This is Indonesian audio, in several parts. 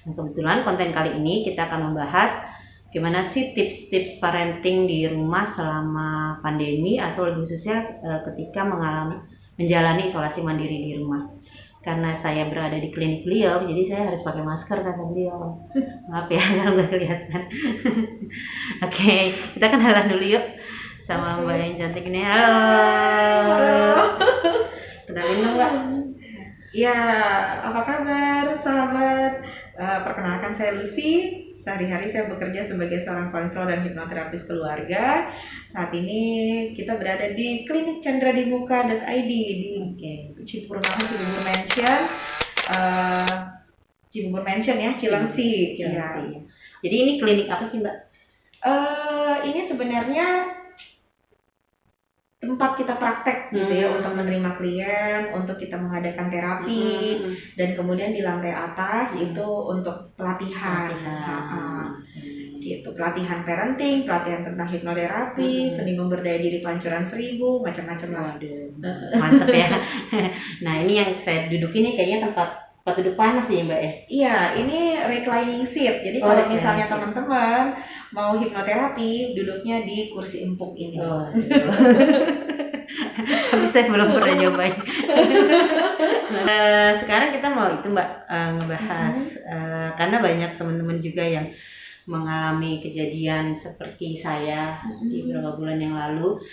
Nah, kebetulan konten kali ini kita akan membahas gimana sih tips-tips parenting di rumah selama pandemi atau lebih khususnya ketika menjalani isolasi mandiri di rumah. Karena saya berada di klinik beliau, jadi saya harus pakai masker kata beliau. Maaf ya kalau nggak kelihatan. Oke, kita kenalan dulu yuk sama Mbak yang cantik ini. Halo. Kenalin dong Mbak. Ya, apa kabar sahabat? Perkenalkan saya Lucy. Sehari-hari saya bekerja sebagai seorang konselor dan hipnoterapis keluarga. Saat ini kita berada di klinik candradimuka.id di Cipurmangun Cibubur Mansion. Cibubur Mansion ya, Cilengsi. Ya. Jadi ini klinik apa sih Mbak? Ini sebenarnya tempat kita praktek gitu ya, untuk menerima klien, untuk kita mengadakan terapi, dan kemudian di lantai atas itu untuk pelatihan. Gitu, pelatihan parenting, pelatihan tentang hipnoterapi, seni memberdaya diri pancuran 1000, macam-macam lah. Mantep ya. Nah ini yang saya duduk ini kayaknya tempat duduk panas ya Mbak ya? Iya, ini reclining seat. Jadi kalau misalnya teman-teman mau hipnoterapi, duduknya di kursi empuk ini. Tapi saya belum pernah nyobain. Sekarang kita mau itu Mbak ngebahas karena banyak teman-teman juga yang mengalami kejadian seperti saya di beberapa bulan yang lalu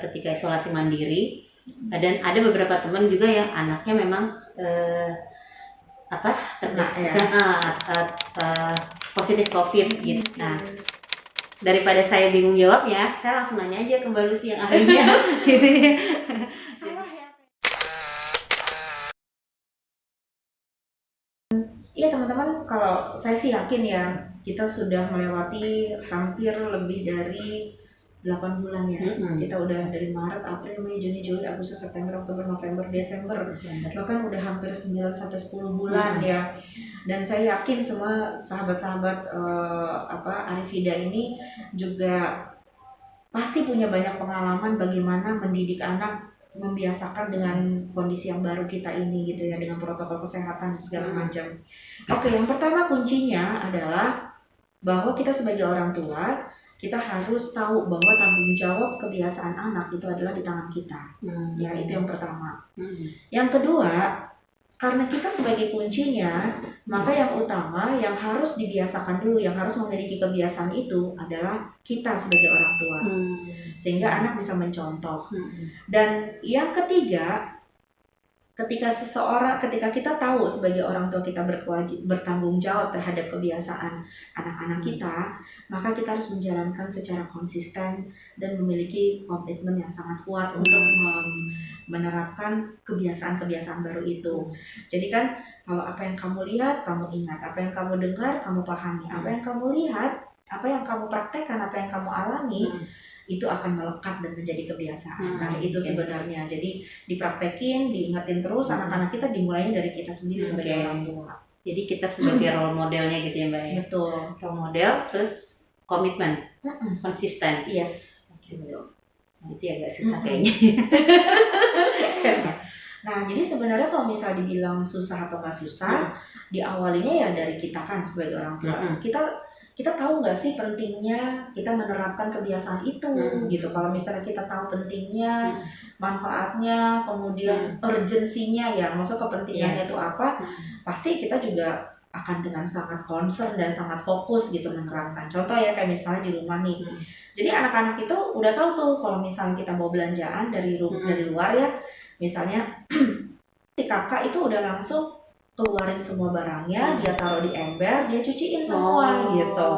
ketika isolasi mandiri, dan ada beberapa teman juga yang anaknya memang positif COVID gitu. Nah, daripada saya bingung jawabnya, saya langsung nanya aja ke Mbak Lucy yang ahlinya. Gitu ya. Salah ya. Iya teman-teman, kalau saya sih yakin ya, kita sudah melewati hampir lebih dari 8 bulan ya. Kita udah dari Maret, April, Mei, Juni, Juli, Agustus, September, Oktober, November, Desember. Bahkan udah hampir 9 sampai 10 bulan ya. Dan saya yakin semua sahabat-sahabat Arifida ini juga pasti punya banyak pengalaman bagaimana mendidik anak, membiasakan dengan kondisi yang baru kita ini gitu ya, dengan protokol kesehatan segala macam. Oke, yang pertama kuncinya adalah bahwa kita sebagai orang tua, kita harus tahu bahwa tanggung jawab kebiasaan anak itu adalah di tangan kita. Ya, itu yang pertama. Yang kedua, karena kita sebagai kuncinya, maka yang utama yang harus dibiasakan dulu, yang harus memiliki kebiasaan itu adalah kita sebagai orang tua. Sehingga anak bisa mencontoh. Dan yang ketiga, ketika kita tahu sebagai orang tua kita bertanggung jawab terhadap kebiasaan anak-anak kita, maka kita harus menjalankan secara konsisten dan memiliki komitmen yang sangat kuat untuk menerapkan kebiasaan-kebiasaan baru itu. Jadi kan kalau apa yang kamu lihat, kamu ingat, apa yang kamu dengar, kamu pahami, apa yang kamu lihat, apa yang kamu praktekkan, apa yang kamu alami, itu akan melekat dan menjadi kebiasaan. Nah itu sebenarnya, jadi dipraktekin, diingetin terus, anak-anak kita dimulainya dari kita sendiri sebagai orang tua. Jadi kita sebagai role modelnya gitu ya Mbak ya? Betul. Role model, terus komitmen, konsisten. Yes. Gitu. Nah, itu agak susah kayaknya. Nah jadi sebenarnya kalau misal dibilang susah atau nggak susah, diawalinya ya dari kita kan sebagai orang tua. Kita tahu nggak sih pentingnya kita menerapkan kebiasaan itu gitu. Kalau misalnya kita tahu pentingnya, manfaatnya, kemudian urgensinya ya, maksud kepentingannya itu apa, pasti kita juga akan dengan sangat concern dan sangat fokus gitu menerapkan. Contoh ya kayak misalnya di rumah nih. Jadi anak-anak itu udah tahu tuh kalau misalnya kita mau belanjaan dari luar ya, misalnya si kakak itu udah langsung keluarin semua barangnya, dia taruh di ember, dia cuciin semua gitu.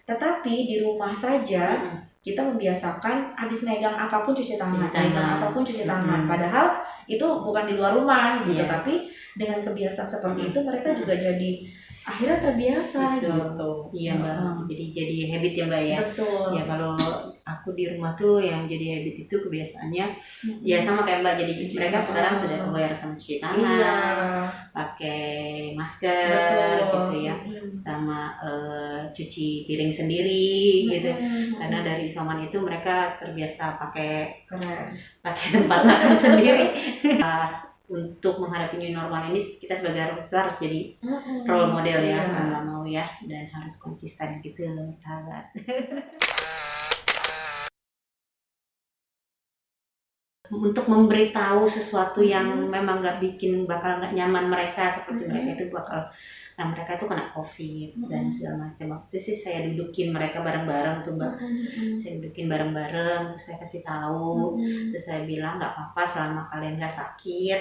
Tetapi di rumah saja kita membiasakan habis megang apapun cuci tangan, padahal itu bukan di luar rumah gitu, tapi dengan kebiasaan seperti itu mereka juga jadi akhirnya terbiasa gitu. Iya Mbak, jadi habit ya Mbak ya. Betul. Ya kalau aku di rumah tuh yang jadi habit itu kebiasaannya ya sama kayak Mbak, jadi mereka sekarang sudah aware sama cuci tangan, pakai masker gitu ya, sama cuci piring sendiri gitu. Karena dari isoman itu mereka terbiasa pakai tempat makan sendiri. untuk menghadapi new normal ini kita sebagai orang tua harus jadi role model ya, mau nggak mau ya, dan harus konsisten gitu sahabat. Untuk memberitahu sesuatu yang memang nggak bakal nggak nyaman mereka, seperti mereka itu mereka itu kena COVID dan segala macam. Waktu itu sih saya dudukin mereka bareng-bareng tuh Mbak. Saya dudukin bareng-bareng, terus saya kasih tahu, terus saya bilang nggak apa-apa selama kalian nggak sakit.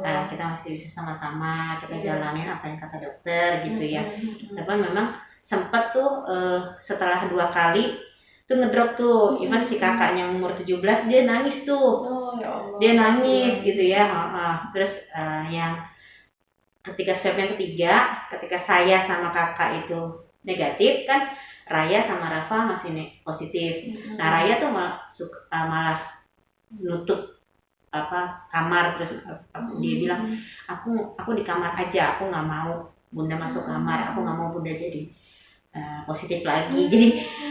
Kita masih bisa sama-sama kita jalanin apa yang kata dokter gitu ya. Tapi memang sempat tuh setelah 2 kali tuh ngedrop tuh, even si kakaknya umur 17 dia nangis tuh. Ya Allah, dia nangis gitu ya. Terus yang ketika swab yang ketiga, ketika saya sama kakak itu negatif kan, Raya sama Rafa masih positif. Nah Raya tuh malah nutup kamar, terus dia bilang aku di kamar aja, aku nggak mau bunda masuk kamar, aku nggak mau bunda jadi positif lagi.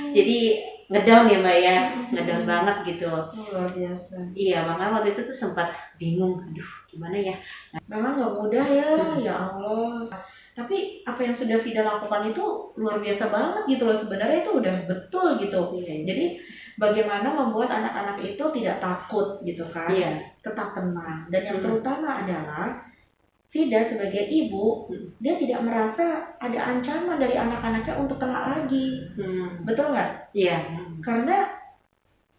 Jadi ngedown ya Mbak ya, ngedown banget gitu. Luar biasa. Iya, makanya waktu itu tuh sempat bingung, aduh gimana ya. Memang nggak mudah ya, ya Allah. Tapi apa yang sudah Vida lakukan itu luar biasa banget gitu loh, sebenarnya itu udah betul gitu. Jadi bagaimana membuat anak-anak itu tidak takut gitu kan, tetap tenang. Dan yang terutama adalah Vida sebagai ibu, dia tidak merasa ada ancaman dari anak-anaknya untuk kena lagi. Betul nggak? Iya. Karena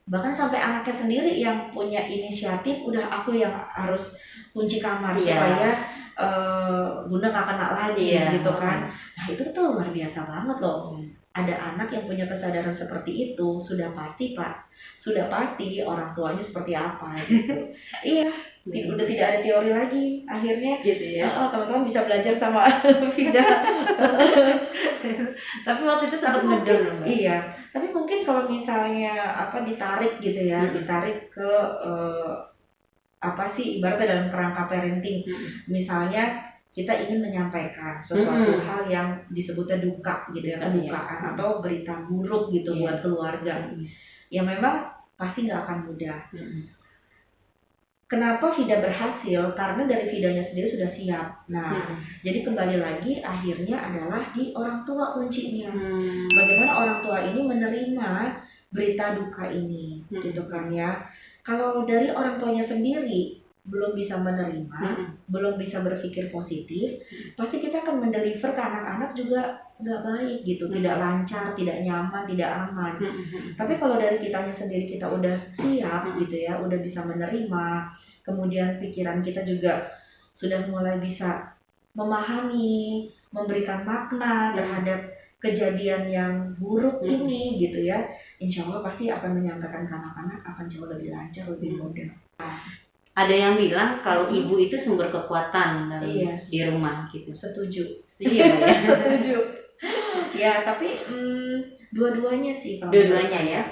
bahkan sampai anaknya sendiri yang punya inisiatif, udah aku yang harus kunci kamar supaya bunda nggak kena lagi gitu kan. Nah itu tuh luar biasa banget loh. Ada anak yang punya kesadaran seperti itu, sudah pasti orang tuanya seperti apa gitu. Iya, udah tidak ada teori lagi akhirnya gitu ya. Teman-teman bisa belajar sama Vida. Tapi waktu itu sempat ngedown. Iya, tapi mungkin kalau misalnya ditarik gitu ya, ditarik ke ibaratnya dalam kerangka parenting, misalnya kita ingin menyampaikan sesuatu hal yang disebutnya duka gitu ya, kedukaan atau berita buruk gitu buat keluarga, ya memang pasti nggak akan mudah. Kenapa Vida berhasil? Karena dari Vidanya sendiri sudah siap. Nah, jadi kembali lagi akhirnya adalah di orang tua kuncinya. Bagaimana orang tua ini menerima berita duka ini, gitu kan ya. Kalau dari orang tuanya sendiri belum bisa menerima, belum bisa berpikir positif, pasti kita akan mendeliver ke anak-anak juga nggak baik gitu, tidak lancar, tidak nyaman, tidak aman. Tapi kalau dari kitanya sendiri kita udah siap gitu ya, udah bisa menerima, kemudian pikiran kita juga sudah mulai bisa memahami, memberikan makna terhadap kejadian yang buruk ini gitu ya, insya Allah pasti akan menyampaikan ke anak-anak akan jauh lebih lancar, lebih mudah. Ada yang bilang kalau ibu itu sumber kekuatan di rumah gitu. Setuju ya Mbak ya? Setuju ya, tapi dua-duanya sih kalau dua-duanya ya,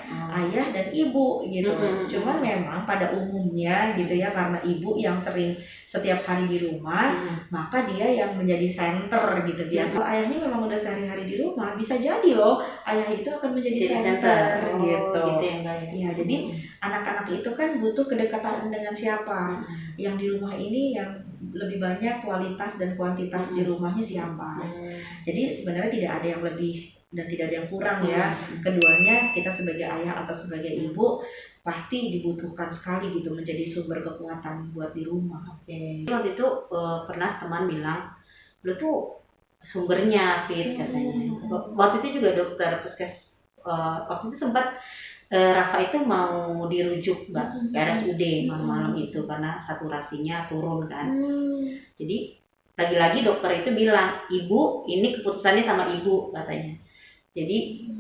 ayah dan ibu gitu. Cuman memang pada umumnya gitu ya, karena ibu yang sering setiap hari di rumah, maka dia yang menjadi center gitu. Biasa ayahnya memang udah sehari-hari di rumah, bisa jadi loh ayah itu akan menjadi center gitu ya Mbak ya. Jadi anak-anak itu kan butuh kedekatan dengan siapa, yang di rumah ini yang lebih banyak kualitas dan kuantitas di rumahnya siapa. Jadi sebenarnya tidak ada yang lebih dan tidak ada yang kurang ya. Keduanya kita sebagai ayah atau sebagai ibu pasti dibutuhkan sekali gitu, menjadi sumber kekuatan buat di rumah. Waktu itu pernah teman bilang, lu tuh sumbernya Fit katanya. Waktu itu juga dokter waktu itu sempat Rafa itu mau dirujuk Mbak ke RSUD malam-malam itu karena saturasinya turun kan. Jadi lagi-lagi dokter itu bilang, ibu ini keputusannya sama ibu katanya. Jadi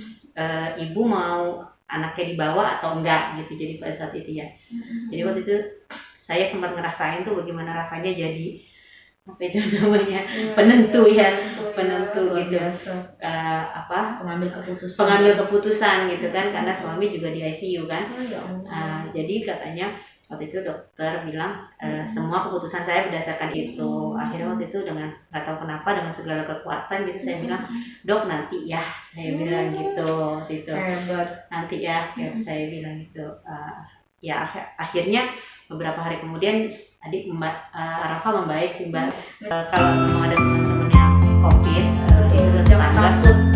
ibu mau anaknya dibawa atau enggak gitu. Jadi pada saat itu ya. Jadi waktu itu saya sempat ngerasain tuh bagaimana rasanya jadi apa itu namanya penentu gitu. Pengambil keputusan gitu kan, karena suami juga di ICU kan. Jadi katanya waktu itu dokter bilang semua keputusan saya berdasarkan itu. Akhirnya waktu itu dengan nggak tahu kenapa dengan segala kekuatan gitu saya bilang, dok nanti ya, saya bilang gitu. Nanti ya, saya bilang gitu. ya akhirnya beberapa hari kemudian adik Rafa membaik sih Mbak. Kalau memang ada teman-teman yang COVID, itu jangan takut